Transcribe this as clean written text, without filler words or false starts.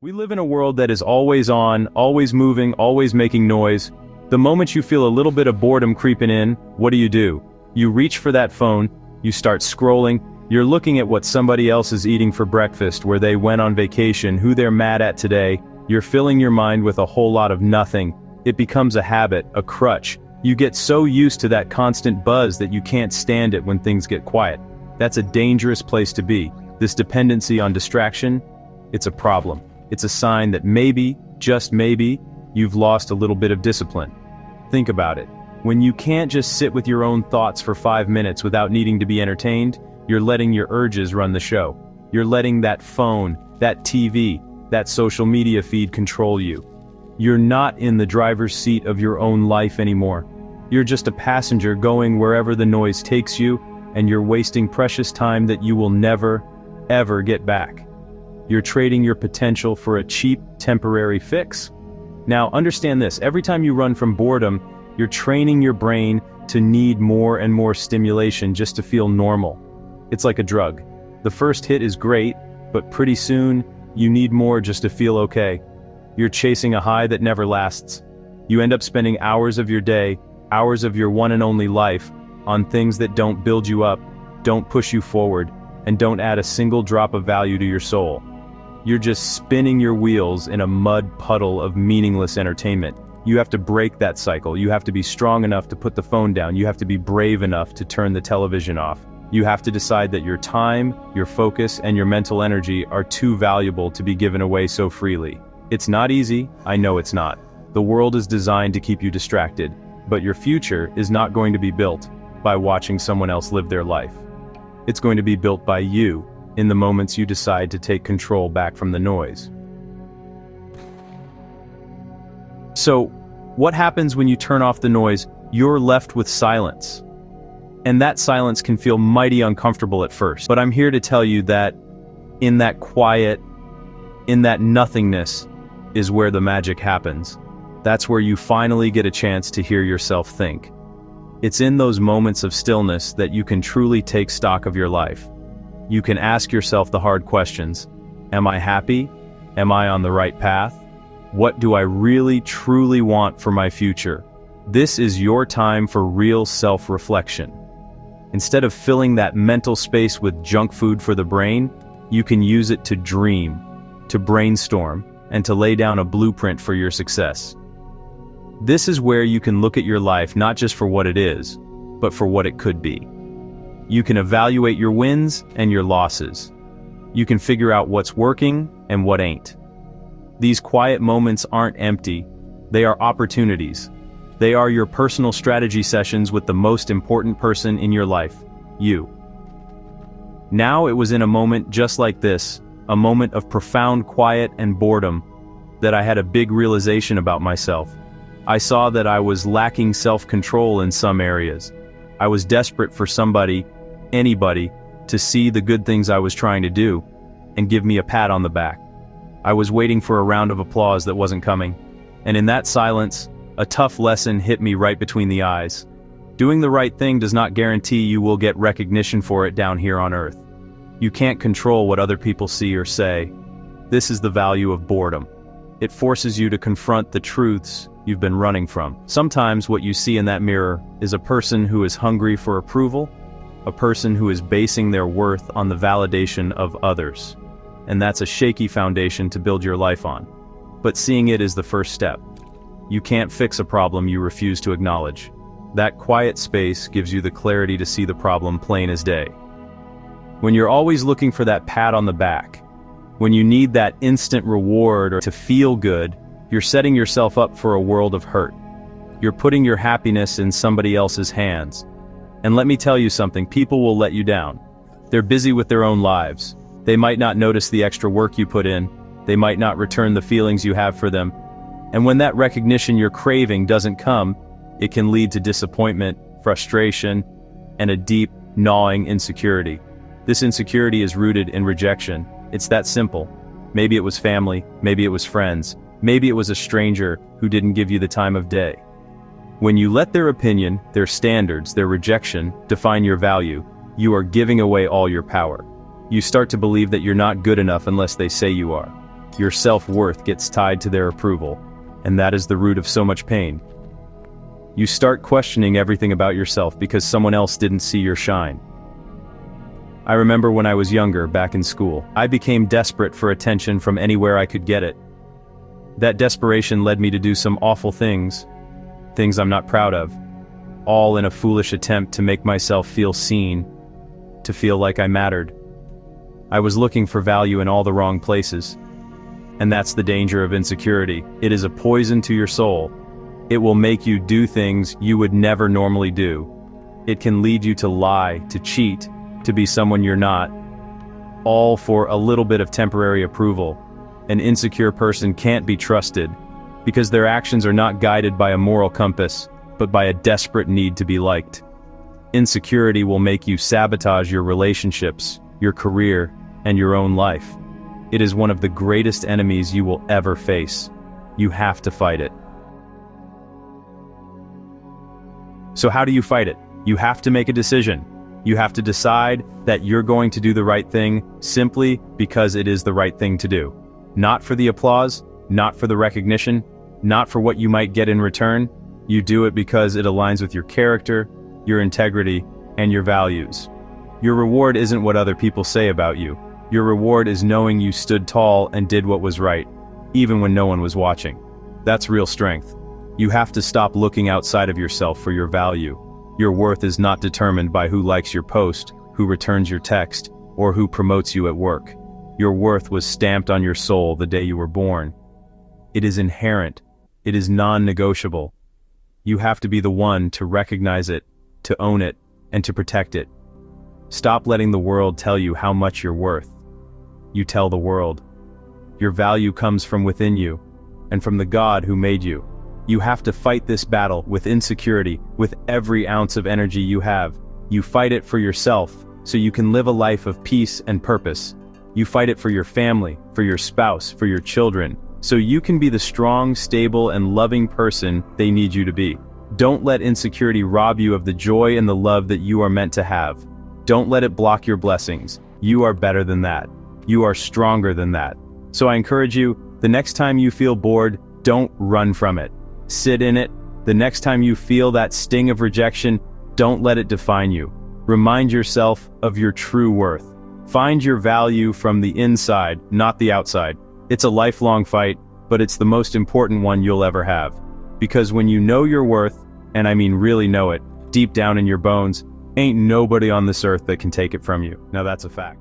We live in a world that is always on, always moving, always making noise. The moment you feel a little bit of boredom creeping in, what do? You reach for that phone, you start scrolling, you're looking at what somebody else is eating for breakfast, where they went on vacation, who they're mad at today. You're filling your mind with a whole lot of nothing. It becomes a habit, a crutch. You get so used to that constant buzz that you can't stand it when things get quiet. That's a dangerous place to be. This dependency on distraction, it's a problem. It's a sign that maybe, just maybe, you've lost a little bit of discipline. Think about it. When you can't just sit with your own thoughts for 5 minutes without needing to be entertained, you're letting your urges run the show. You're letting that phone, that TV, that social media feed control you. You're not in the driver's seat of your own life anymore. You're just a passenger going wherever the noise takes you, and you're wasting precious time that you will never, ever get back. You're trading your potential for a cheap, temporary fix. Now, understand this, every time you run from boredom, you're training your brain to need more and more stimulation just to feel normal. It's like a drug. The first hit is great, but pretty soon, you need more just to feel okay. You're chasing a high that never lasts. You end up spending hours of your day, hours of your one and only life, on things that don't build you up, don't push you forward, and don't add a single drop of value to your soul. You're just spinning your wheels in a mud puddle of meaningless entertainment. You have to break that cycle. You have to be strong enough to put the phone down. You have to be brave enough to turn the television off. You have to decide that your time, your focus, and your mental energy are too valuable to be given away so freely. It's not easy, I know it's not. The world is designed to keep you distracted, but your future is not going to be built by watching someone else live their life. It's going to be built by you, in the moments you decide to take control back from the noise. So, what happens when you turn off the noise? You're left with silence. And that silence can feel mighty uncomfortable at first. But I'm here to tell you that in that quiet, in that nothingness, is where the magic happens. That's where you finally get a chance to hear yourself think. It's in those moments of stillness that you can truly take stock of your life. You can ask yourself the hard questions. Am I happy? Am I on the right path? What do I really, truly want for my future? This is your time for real self-reflection. Instead of filling that mental space with junk food for the brain, you can use it to dream, to brainstorm, and to lay down a blueprint for your success. This is where you can look at your life not just for what it is, but for what it could be. You can evaluate your wins and your losses. You can figure out what's working and what ain't. These quiet moments aren't empty, they are opportunities. They are your personal strategy sessions with the most important person in your life, you. Now it was in a moment just like this, a moment of profound quiet and boredom, that I had a big realization about myself. I saw that I was lacking self-control in some areas. I was desperate for somebody, anybody, to see the good things I was trying to do, and give me a pat on the back. I was waiting for a round of applause that wasn't coming. And in that silence, a tough lesson hit me right between the eyes. Doing the right thing does not guarantee you will get recognition for it down here on Earth. You can't control what other people see or say. This is the value of boredom. It forces you to confront the truths you've been running from. Sometimes what you see in that mirror is a person who is hungry for approval, a person who is basing their worth on the validation of others. And that's a shaky foundation to build your life on. But seeing it is the first step. You can't fix a problem you refuse to acknowledge. That quiet space gives you the clarity to see the problem plain as day. When you're always looking for that pat on the back, when you need that instant reward or to feel good, you're setting yourself up for a world of hurt. You're putting your happiness in somebody else's hands. And let me tell you something, people will let you down. They're busy with their own lives. They might not notice the extra work you put in. They might not return the feelings you have for them. And when that recognition you're craving doesn't come, it can lead to disappointment, frustration, and a deep, gnawing insecurity. This insecurity is rooted in rejection. It's that simple. Maybe it was family, maybe it was friends, maybe it was a stranger who didn't give you the time of day. When you let their opinion, their standards, their rejection define your value, you are giving away all your power. You start to believe that you're not good enough unless they say you are. your self-worth gets tied to their approval, and that is the root of so much pain. You start questioning everything about yourself because someone else didn't see your shine. I remember when I was younger, back in school, I became desperate for attention from anywhere I could get it. That desperation led me to do some awful things I'm not proud of, all in a foolish attempt to make myself feel seen, to feel like I mattered. I was looking for value in all the wrong places. And that's the danger of insecurity. It is a poison to your soul. It will make you do things you would never normally do. It can lead you to lie, to cheat, to be someone you're not, all for a little bit of temporary approval. An insecure person can't be trusted because their actions are not guided by a moral compass, but by a desperate need to be liked. Insecurity will make you sabotage your relationships, your career, and your own life. It is one of the greatest enemies you will ever face. You have to fight it. So how do you fight it? You have to make a decision. You have to decide that you're going to do the right thing simply because it is the right thing to do. Not for the applause, not for the recognition, not for what you might get in return. You do it because it aligns with your character, your integrity, and your values. Your reward isn't what other people say about you. Your reward is knowing you stood tall and did what was right, even when no one was watching. That's real strength. You have to stop looking outside of yourself for your value. Your worth is not determined by who likes your post, who returns your text, or who promotes you at work. Your worth was stamped on your soul the day you were born. It is inherent. It is non-negotiable. You have to be the one to recognize it, to own it, and to protect it. Stop letting the world tell you how much you're worth. You tell the world. Your value comes from within you, and from the God who made you. You have to fight this battle with insecurity, with every ounce of energy you have. You fight it for yourself, so you can live a life of peace and purpose. You fight it for your family, for your spouse, for your children, so you can be the strong, stable, and loving person they need you to be. Don't let insecurity rob you of the joy and the love that you are meant to have. Don't let it block your blessings. You are better than that. You are stronger than that. So I encourage you, the next time you feel bored, don't run from it. Sit in it. The next time you feel that sting of rejection, don't let it define you. Remind yourself of your true worth. Find your value from the inside, not the outside. It's a lifelong fight, but it's the most important one you'll ever have. Because when you know your worth, and I mean really know it, deep down in your bones, ain't nobody on this earth that can take it from you. Now that's a fact.